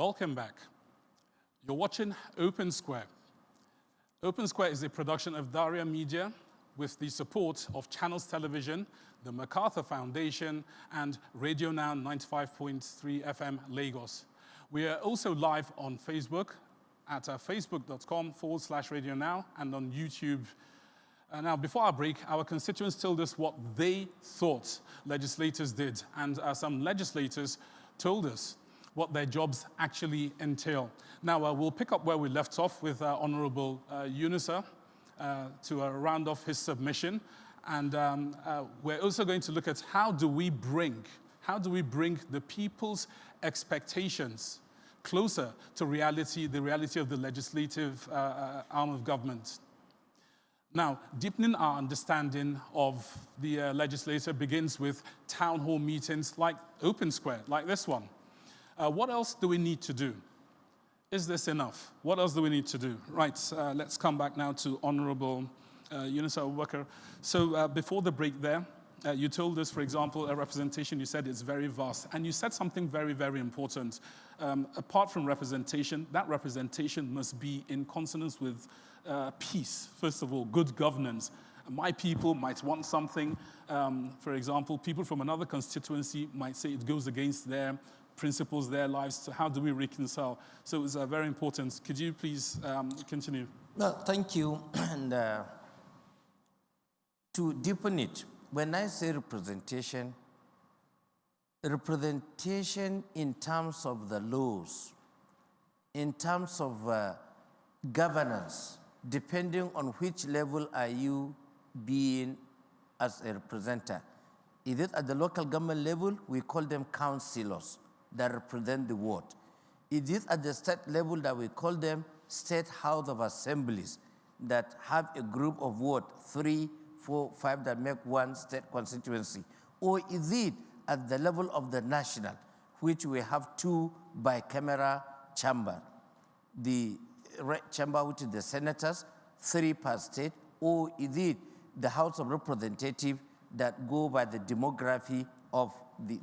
Welcome back. You're watching Open Square. Open Square is a production of Daria Media with the support of Channels Television, the MacArthur Foundation, and RadioNow 95.3 FM Lagos. We are also live on Facebook at facebook.com/RadioNow and on YouTube. Now, before our break, our constituents told us what they thought legislators did, and some legislators told us what their jobs actually entail. Now, we'll pick up where we left off with Honorable Yunusa to round off his submission. And we're also going to look at how do we bring the people's expectations closer to reality, the reality of the legislative arm of government. Now, deepening our understanding of the legislature begins with town hall meetings like Open Square, like this one. What else do we need to do? Is this enough? What else do we need to do? Right, let's come back now to Honorable Yunusa Abubakar. So before the break there, you told us, for example, a representation, you said it's very vast. And you said something very, very important. Apart from representation, that representation must be in consonance with peace, first of all, good governance. My people might want something. For example, people from another constituency might say it goes against their principles, their lives. So how do we reconcile? So it's very important. Could you please continue? No, thank you. And to deepen it, when I say representation in terms of the laws, in terms of governance, depending on which level are you being as a representative. Is it at the local government level? We call them councillors that represent the ward. It is at the state level that we call them State House of Assemblies that have a group of ward, 3, 4, 5 that make one state constituency. Or is it at the level of the national, which we have 2 bicameral chamber, the chamber which is the senators, 3 per state, or is it the House of Representatives that go by the demography of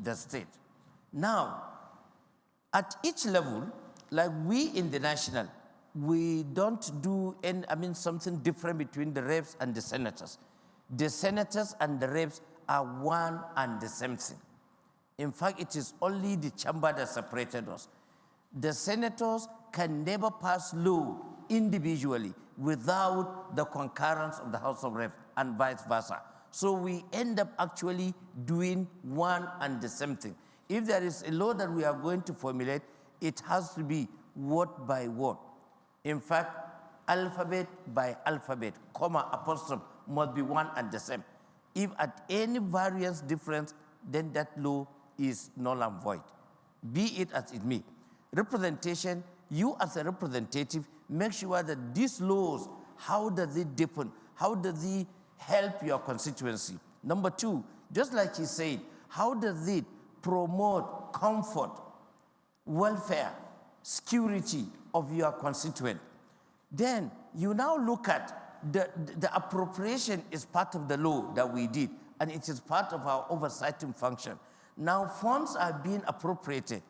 the state? Now, at each level, like we in the national, we don't do something different between the reps and the senators. The senators and the reps are one and the same thing. In fact, it is only the chamber that separated us. The senators can never pass law individually without the concurrence of the House of Reps and vice versa. So we end up actually doing one and the same thing. If there is a law that we are going to formulate, it has to be word by word. In fact, alphabet by alphabet, comma, apostrophe, must be one and the same. If at any variance difference, then that law is null and void. Be it as it may. Representation, you as a representative, make sure that these laws, how does it deepen? How does it help your constituency? Number 2, just like he said, how does it promote comfort, welfare, security of your constituent? Then you now look at the appropriation is part of the law that we did, and it is part of our oversighting function. Now funds are being appropriated.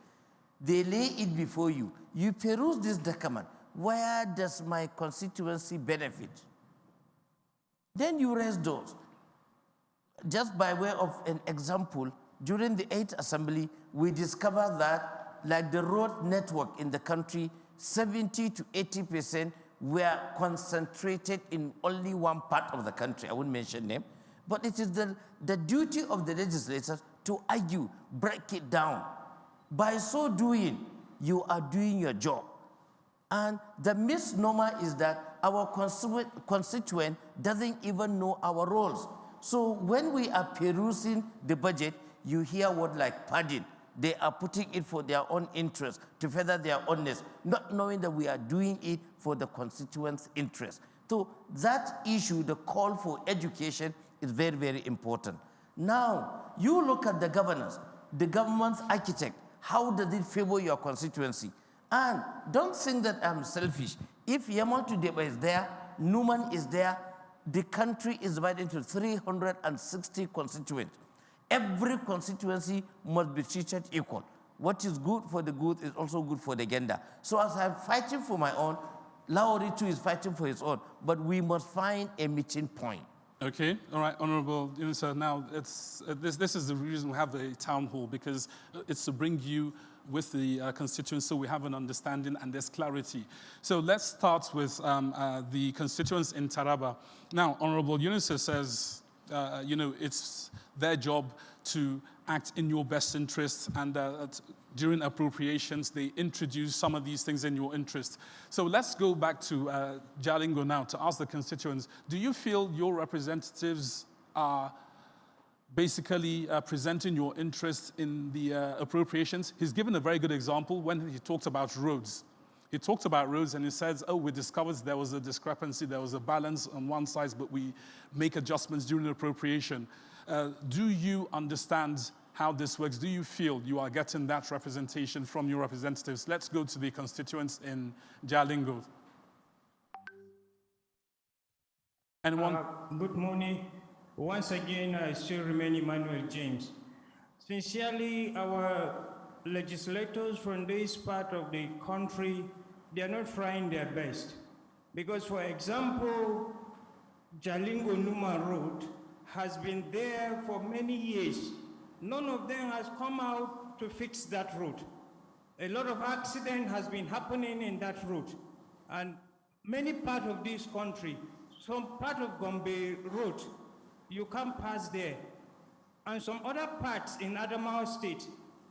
They lay it before you. You peruse this document. Where does my constituency benefit? Then you raise those. Just by way of an example, during the 8th Assembly, we discovered that, like the road network in the country, 70 to 80% were concentrated in only one part of the country. I won't mention name. But it is the duty of the legislators to argue, break it down. By so doing, you are doing your job. And the misnomer is that our constituent doesn't even know our roles. So when we are perusing the budget, you hear words like padding. They are putting it for their own interest, to further their owners, not knowing that we are doing it for the constituents' interest. So that issue, the call for education, is very, very important. Now, you look at the governance, the government's architect. How does it favor your constituency? And don't think that I'm selfish. If Yamal Tudeba is there, Numan is there, the country is divided into 360 constituents. Every constituency must be treated equal. what is good for the good is also good for the gender. So as I'm fighting for my own, Laori too is fighting for his own, but we must find a meeting point. Okay, all right, Honorable Yunusa. Now, this is the reason we have the town hall, because it's to bring you with the constituents so we have an understanding and there's clarity. So let's start with the constituents in Taraba. Now, Honorable Yunusa says, it's their job to act in your best interest, and during appropriations, they introduce some of these things in your interest. So let's go back to Jalingo now to ask the constituents, do you feel your representatives are basically presenting your interest in the appropriations? He's given a very good example when he talked about roads. He talked about roads and he says, we discovered there was a discrepancy, there was a balance on one side, but we make adjustments during the appropriation. Do you understand how this works? Do you feel you are getting that representation from your representatives? Let's go to the constituents in Jalingo. Anyone? Good morning. Once again, I still remain Emmanuel James. Sincerely, our legislators from this part of the country, they are not trying their best. Because, for example, Jalingo Numa Road has been there for many years. None of them has come out to fix that road. A lot of accident has been happening in that road. And many parts of this country, some part of Gombe Road, you can't pass there. And some other parts in Adamawa State,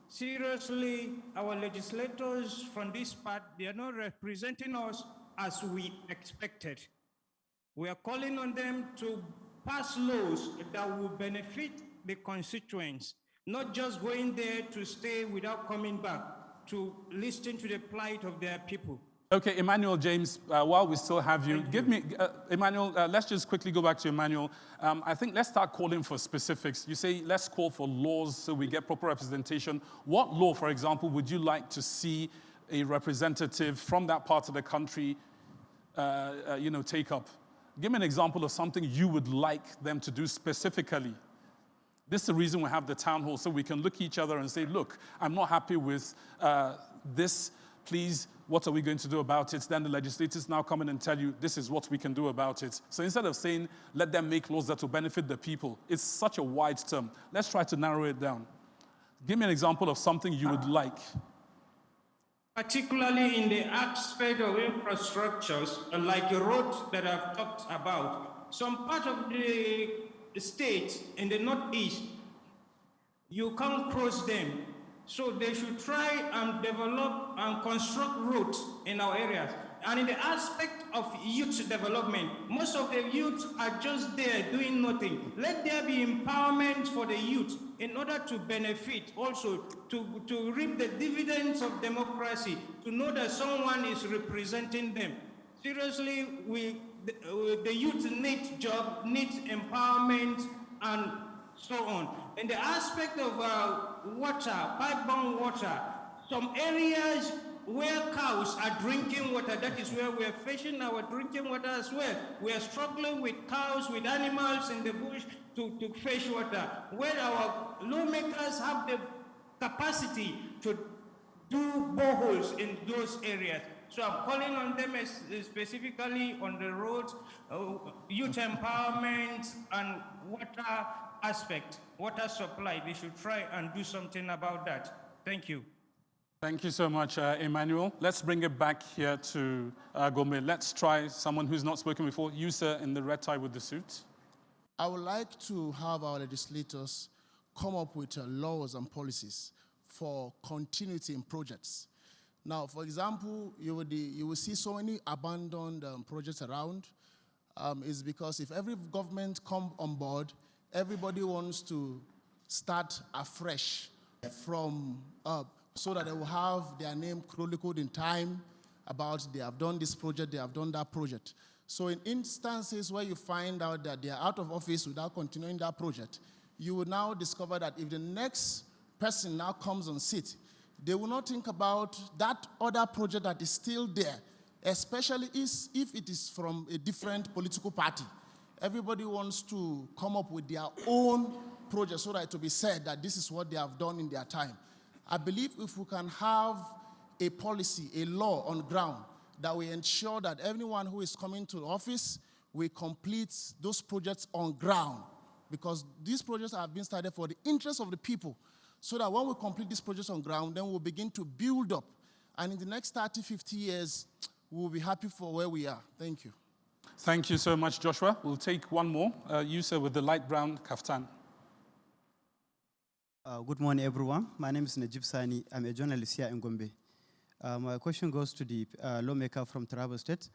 seriously, our legislators from this part, they are not representing us as we expected. We are calling on them to pass laws that will benefit the constituents, not just going there to stay without coming back to listen to the plight of their people. Okay, Emmanuel James, while we still have you, Emmanuel, let's just quickly go back to Emmanuel. I think let's start calling for specifics. You say let's call for laws so we get proper representation. What law, for example, would you like to see a representative from that part of the country, take up? Give me an example of something you would like them to do specifically. This is the reason we have the town hall, so we can look at each other and say, look, I'm not happy with this, please, what are we going to do about it? Then the legislators now come in and tell you, this is what we can do about it. So instead of saying, let them make laws that will benefit the people, it's such a wide term. Let's try to narrow it down. Give me an example of something you would like. Particularly in the aspect of infrastructures, like the roads that I've talked about. Some part of the state in the northeast, you can't cross them. So they should try and develop and construct roads in our areas. And in the aspect of youth development, most of the youth are just there doing nothing. Let there be empowerment for the youth in order to benefit, also to reap the dividends of democracy, to know that someone is representing them. Seriously, the youth need job, need empowerment, and so on. In the aspect of water, pipe-borne water, some areas where cows are drinking water, that is where we are fetching our drinking water as well. We are struggling with cows, with animals in the bush to fetch water, where our lawmakers have the capacity to do boreholes in those areas. So I'm calling on them specifically on the roads, youth empowerment, and water aspect, water supply. They should try and do something about that. Thank you. Thank you so much, Emmanuel. Let's bring it back here to Gombe. Let's try someone who's not spoken before. You, sir, in the red tie with the suit. I would like to have our legislators come up with laws and policies for continuity in projects. Now, for example, you will see so many abandoned projects around. It's because if every government come on board, everybody wants to start afresh from so that they will have their name chronicled in time about they have done this project, they have done that project. So in instances where you find out that they are out of office without continuing that project, you will now discover that if the next person now comes on seat, they will not think about that other project that is still there, especially if it is from a different political party. Everybody wants to come up with their own project so that it will be said that this is what they have done in their time. I believe if we can have a policy, a law on ground that will ensure that everyone who is coming to office will complete those projects on ground, because these projects have been started for the interest of the people, so that when we complete these projects on ground, then we'll begin to build up. And in the next 30, 50 years, we'll be happy for where we are. Thank you. Thank you so much, Joshua. We'll take one more. You, sir, with the light brown kaftan. Good morning, everyone. My name is Najib Sani. I'm a journalist here in Gombe. My question goes to the lawmaker from Taraba State.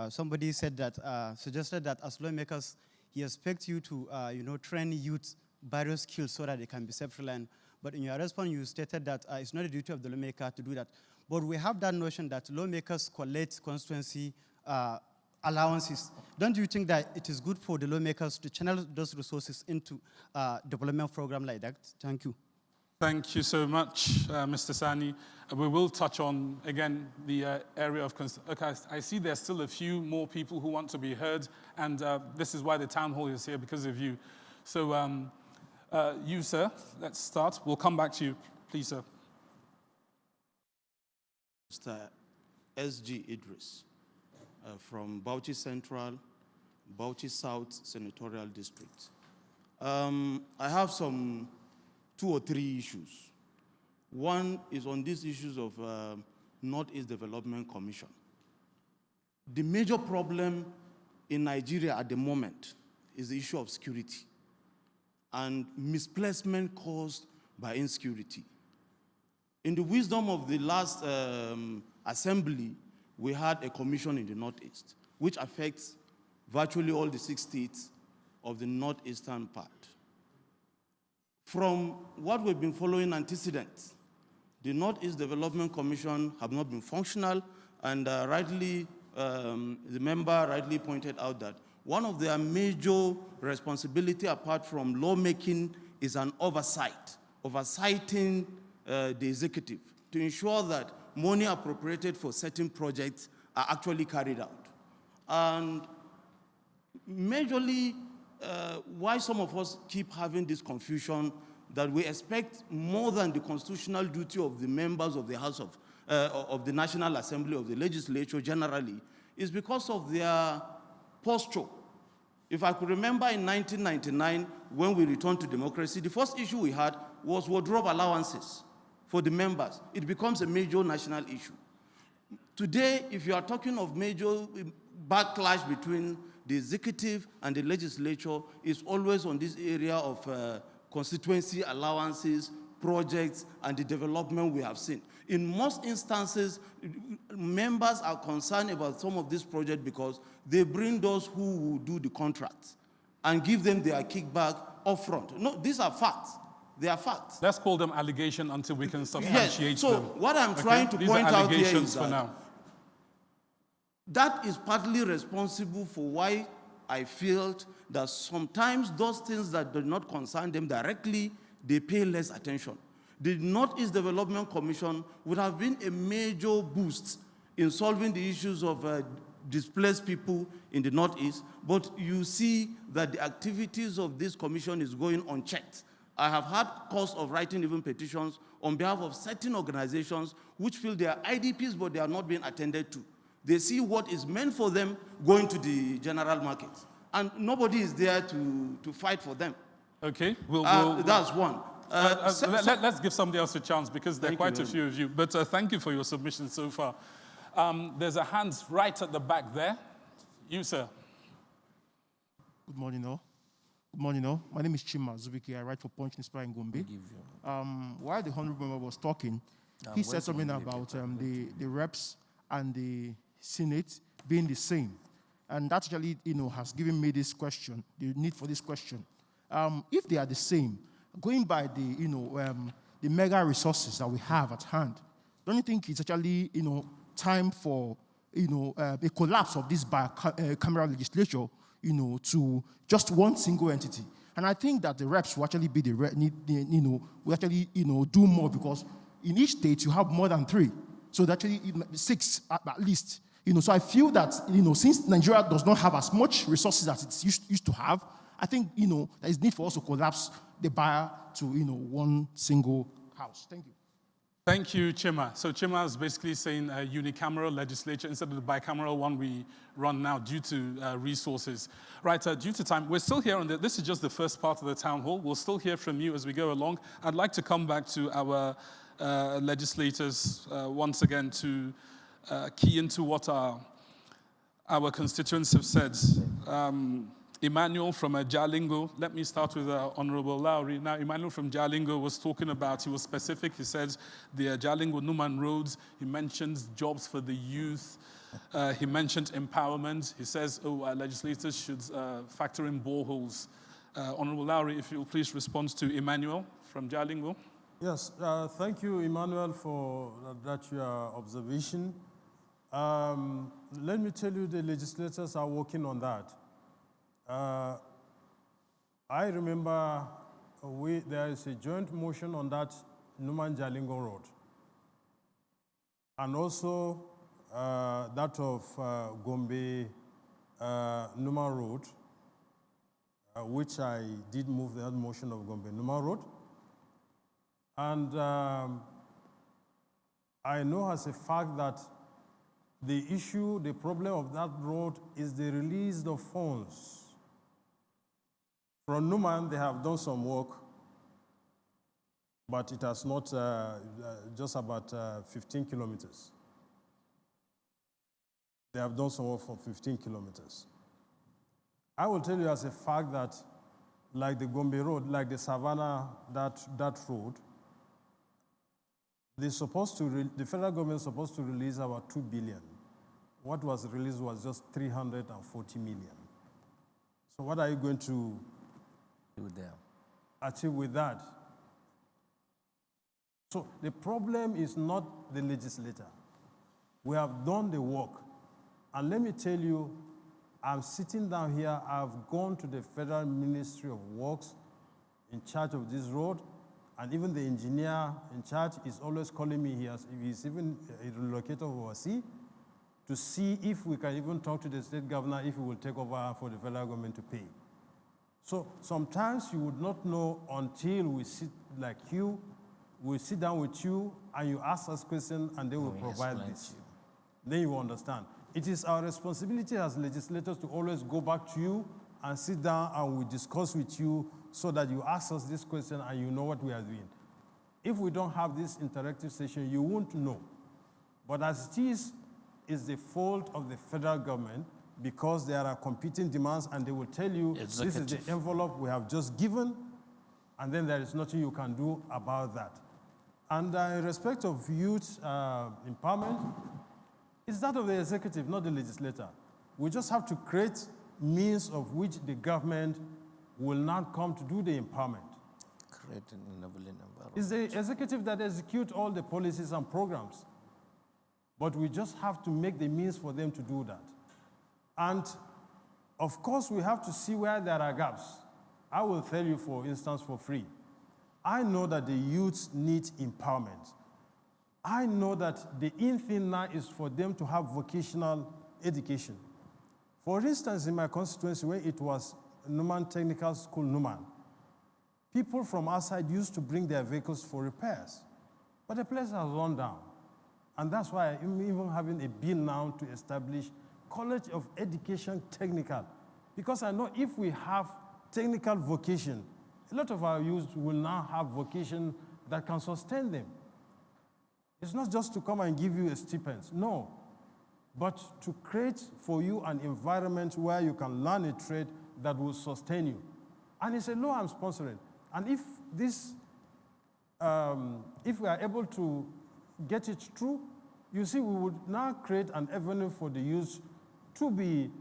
Somebody said that, suggested that as lawmakers, he expects you to, train youth various skills so that they can be self-reliant. But in your response, you stated that it's not the duty of the lawmaker to do that. But we have that notion that lawmakers collect constituency allowances. Don't you think that it is good for the lawmakers to channel those resources into a development program like that? Thank you. Thank you so much, Mr. Sani. We will touch on, again, the area of... Okay, I see there's still a few more people who want to be heard, and this is why the town hall is here, because of you. So you, sir, let's start. We'll come back to you. Please, sir. Mr. S.G. Idris from Bauchi Central, Bauchi South Senatorial District. I have some 2 or 3 issues. One is on these issues of Northeast Development Commission. The major problem in Nigeria at the moment is the issue of security and misplacement caused by insecurity. In the wisdom of the last assembly, we had a commission in the Northeast, which affects virtually all the 6 states of the northeastern part. From what we've been following antecedents, the Northeast Development Commission have not been functional, and rightly, the member rightly pointed out that one of their major responsibility apart from lawmaking is an oversighting the executive to ensure that money appropriated for certain projects are actually carried out. And majorly, why some of us keep having this confusion that we expect more than the constitutional duty of the members of the House of the National Assembly, of the legislature generally, is because of their posture. If I could remember in 1999, when we returned to democracy, the first issue we had was wardrobe allowances for the members. It becomes a major national issue. Today, if you are talking of major backlash between the executive and the legislature, it's always on this area of constituency allowances, projects, and the development we have seen. In most instances, members are concerned about some of these projects because they bring those who will do the contracts and give them their kickback upfront. No, these are facts. They are facts. Let's call them allegations until we can substantiate them. So what I'm trying to point out here is that that is partly responsible for why I felt that sometimes those things that do not concern them directly, they pay less attention. The Northeast Development Commission would have been a major boost in solving the issues of displaced people in the Northeast, but you see that the activities of this commission is going unchecked. I have had cause of writing even petitions on behalf of certain organizations which feel they are IDPs, but they are not being attended to. They see what is meant for them going to the general market, and nobody is there to fight for them. Okay, that's one. Let's give somebody else a chance because there are quite a few of you. But thank you for your submission so far. There's a hand right at the back there. You, sir. Good morning, all. Good morning, all. My name is Chima Zubiki. I write for Punch Newspaper in Gombe. While the honorable member was talking, he said something about the reps and the Senate being the same. And that actually, has given me this question, the need for this question. If they are the same, going by the mega resources that we have at hand, don't you think it's actually, time for, a collapse of this bicameral legislature, to just one single entity? And I think that the reps will actually be will actually, do more, because in each state you have more than 3. So actually 6 at least. So I feel that, since Nigeria does not have as much resources as it used to have, I think, there is need for us to collapse the buyer to, one single house. Thank you. Thank you, Chima. So Chima is basically saying a unicameral legislature instead of the bicameral one we run now due to resources. Right, due to time, we're still here on this is just the first part of the town hall. We'll still hear from you as we go along. I'd like to come back to our legislators once again to key into what our constituents have said. Emmanuel from Jalingo, let me start with Honorable Lowry. Now, Emmanuel from Jalingo was talking about, he was specific, he said the Jalingo-Numan roads, he mentioned jobs for the youth, he mentioned empowerment, he says, legislators should factor in boreholes. Honorable Lowry, if you'll please respond to Emmanuel from Jalingo. Yes, thank you, Emmanuel, for that your observation. Let me tell you, the legislators are working on that. I remember there is a joint motion on that Numan-Jalingo road. And also that of Gombe Numan road, which I did move that motion of Gombe Numan road. And I know as a fact that the issue, the problem of that road is the release of funds. From Numan, they have done some work, but it has not, just about 15 kilometers. They have done some work for 15 kilometers. I will tell you as a fact that, like the Gombe road, like the Savannah, that road, the federal government is supposed to release about 2 billion. What was released was just 340 million. So what are you going to achieve with that? So the problem is not the legislator. We have done the work. And let me tell you, I'm sitting down here, I've gone to the Federal Ministry of Works in charge of this road, and even the engineer in charge is always calling me. He's even a relocator overseas to see if we can even talk to the state governor if he will take over for the federal government to pay. So sometimes you would not know until we sit like you, we sit down with you and you ask us questions and they will provide this. Then you will understand. It is our responsibility as legislators to always go back to you and sit down and we discuss with you so that you ask us this question and you know what we are doing. If we don't have this interactive session, you won't know. But as it is the fault of the federal government because there are competing demands and they will tell you this is the envelope we have just given and then there is nothing you can do about that. And in respect of youth empowerment, it's that of the executive, not the legislator. We just have to create means of which the government will not come to do the empowerment. Create an enabling environment. It's the executive that execute all the policies and programs. But we just have to make the means for them to do that. And of course, we have to see where there are gaps. I will tell you, for instance, for free. I know that the youth need empowerment. I know that the in thing now is for them to have vocational education. For instance, in my constituency, when it was Numan Technical School, Numan, people from outside used to bring their vehicles for repairs. But the place has run down. And that's why I'm even having a bill now to establish College of Education Technical. Because I know if we have technical vocation, a lot of our youth will now have vocation that can sustain them. It's not just to come and give you a stipend, no, but to create for you an environment where you can learn a trade that will sustain you. And it's a law I'm sponsoring. And if this, if we are able to get it through, you see, we would now create an avenue for the youth to be,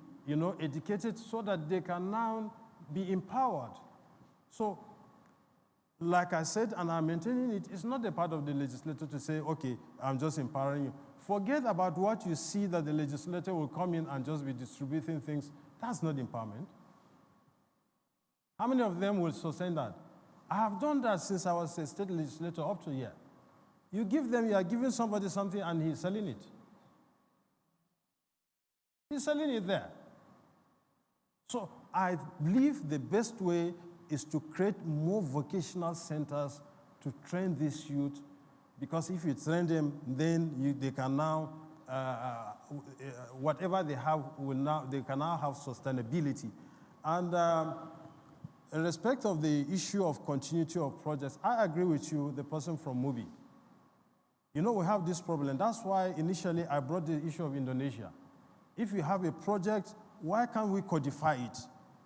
educated so that they can now be empowered. So, like I said, and I'm maintaining it, it's not a part of the legislator to say, okay, I'm just empowering you. Forget about what you see that the legislator will come in and just be distributing things. That's not empowerment. How many of them will sustain that? I have done that since I was a state legislator up to here. You give them, you are giving somebody something and he's selling it. He's selling it there. So I believe the best way is to create more vocational centers to train this youth because if you train them, then they can now, whatever they have, they can now have sustainability. And in respect of the issue of continuity of projects, I agree with you, the person from Mubi. You know, we have this problem. That's why initially I brought the issue of Indonesia. If you have a project, why can't we codify it?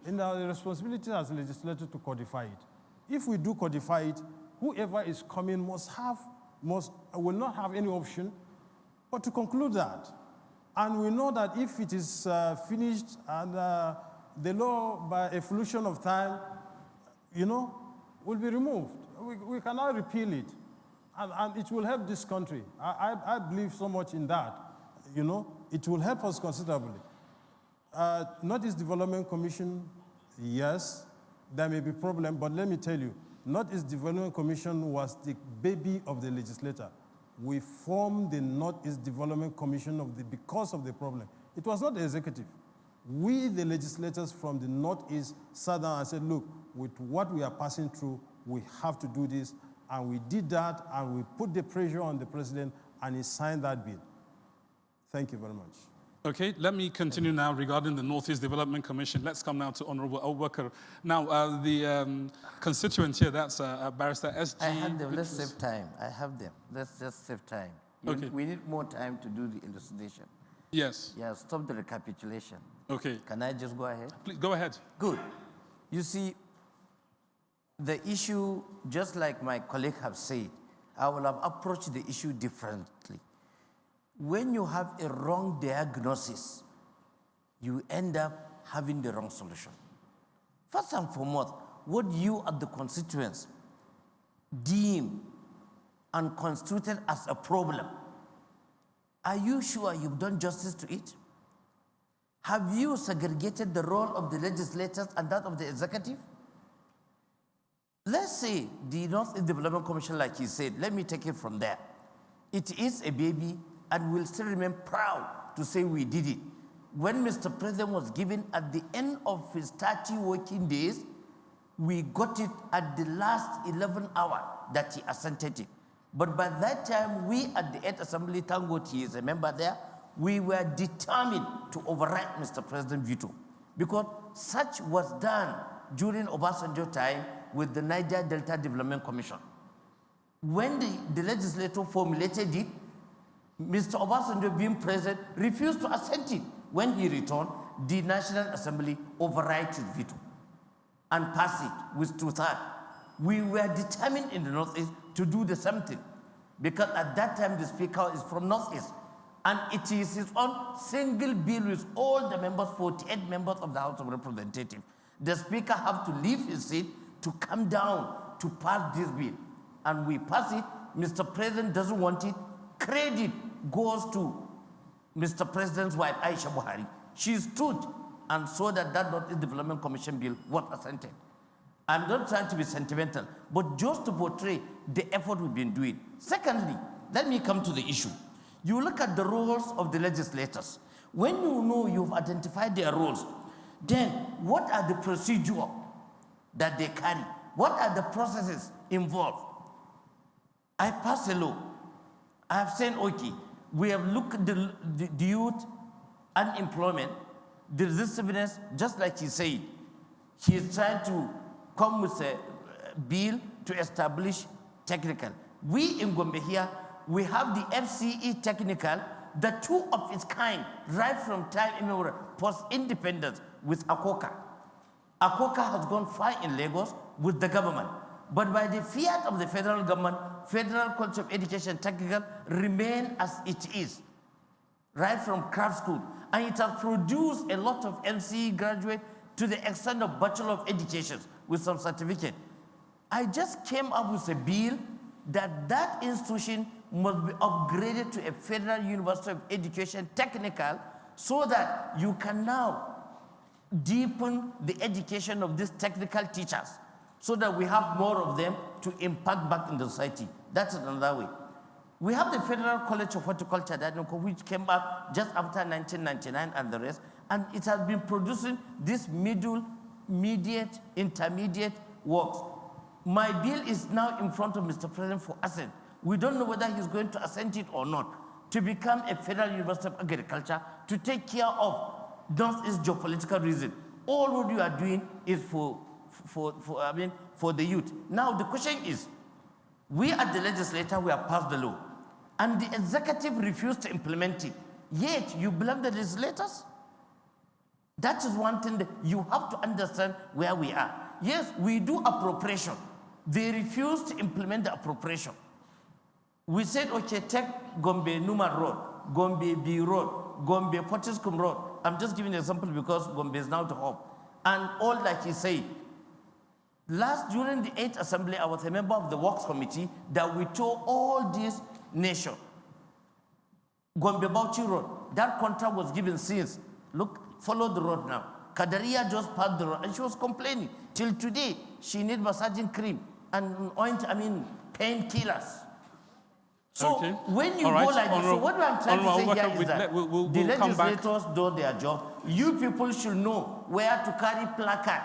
And our responsibility as legislators to codify it. If we do codify it, whoever is coming will not have any option but to conclude that. And we know that if it is finished and the law, by evolution of time, you know, will be removed. We cannot repeal it. And it will help this country. I believe so much in that. You know, it will help us considerably. Northeast Development Commission, yes, there may be problem, but let me tell you, Northeast Development Commission was the baby of the legislator. We formed the Northeast Development Commission because of the problem. It was not the executive. We, the legislators from the Northeast, sat down and said, look, with what we are passing through, we have to do this. And we did that, and we put the pressure on the president, and he signed that bill. Thank you very much. Okay, let me continue now regarding the Northeast Development Commission. Let's come now to Honorable Abubakar. Now, the constituent here, that's Barrister S.G. I have them. Let's save time. I have them. Let's just save time. Okay. We need more time to do the elucidation. Yes. Yeah, stop the recapitulation. Okay. Can I just go ahead? Please, go ahead. Good. You see, the issue, just like my colleague have said, I will have approached the issue differently. When you have a wrong diagnosis, you end up having the wrong solution. First and foremost, what you at the constituents deem and constituted as a problem, are you sure you've done justice to it? Have you segregated the role of the legislators and that of the executive? Let's say the North Development Commission, like he said, let me take it from there. It is a baby, and we'll still remain proud to say we did it. When Mr. President was given at the end of his 30 working days, we got it at the last 11 hour that he assented it. But by that time, we at the 8th Assembly, thank God he is a member there, we were determined to override Mr. President's veto, because such was done during Obasanjo time with the Niger Delta Development Commission. When the legislature formulated it, Mr. Obasanjo, being present, refused to assent it. When he returned, the National Assembly override his veto and pass it with 2/3. We were determined in the Northeast to do the same thing, because at that time the Speaker is from Northeast, and it is his own single bill with all the members, 48 members of the House of Representatives. The Speaker have to leave his seat to come down to pass this bill. And we pass it, Mr. President doesn't want it, credit goes to Mr. President's wife, Aisha Buhari. She stood and saw that Northeast Development Commission bill was assented. I'm not trying to be sentimental, but just to portray the effort we've been doing. Secondly, let me come to the issue. You look at the roles of the legislators. When you know you've identified their roles, then what are the procedures that they carry? What are the processes involved? I pass a law. I have said, okay, we have looked at the youth unemployment, the resistiveness, just like he said. He is trying to come with a bill to establish technical. We in Gombe here, we have the FCE technical, the two of its kind, right from time immemorial, post-independence with ACOCA. ACOCA has gone far in Lagos with the government. But by the fiat of the federal government, Federal College of Education Technical remain as it is, right from craft school. And it has produced a lot of NCE graduates to the extent of Bachelor of Education with some certificate. I just came up with a bill that institution must be upgraded to a Federal University of Education Technical, so that you can now deepen the education of these technical teachers, so that we have more of them to impact back in the society. That's another way. We have the Federal College of Horticulture, which came up just after 1999 and the rest, and it has been producing this middle, intermediate works. My bill is now in front of Mr. President for assent, We don't know whether he's going to assent it or not, to become a federal university of agriculture, to take care of Northeast geopolitical reason. All what you are doing is for the youth. Now the question is, we at the legislature, we have passed the law, and the executive refused to implement it. Yet you blame the legislators? That is one thing that you have to understand where we are. Yes, we do appropriation. They refuse to implement the appropriation. We said, okay, take Gombe Numa Road, Gombe B Road, Gombe Potiskum Road. I'm just giving an example because Gombe is now to hope. And all like he said, during the 8th Assembly, I was a member of the Works Committee that we told all these nations. Gombe Bauchi Road, that contract was given since. Look, follow the road now. Daria just passed the road and she was complaining. Till today, she needs massaging cream and painkillers. So Okay. when you All right. go like this, so what I'm trying to say here is that the legislators do their job. You people should know where to carry placard,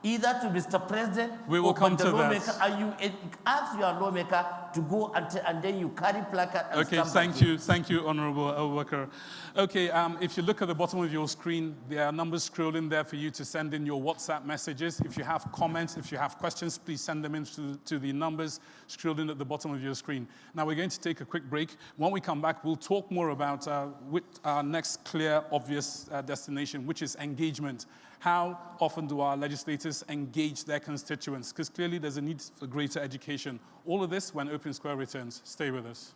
either to Mr. President or to the lawmaker. And you ask your lawmaker to go and then you carry placard and okay, thank you, Honorable Abubakar. Okay, if you look at the bottom of your screen, there are numbers scrolling there for you to send in your WhatsApp messages. If you have comments, if you have questions, please send them in to the numbers scrolling at the bottom of your screen. Now we're going to take a quick break. When we come back, we'll talk more about our next clear, obvious destination, which is engagement. How often do our legislators engage their constituents? Because clearly there's a need for greater education. All of this when Open Square returns. Stay with us.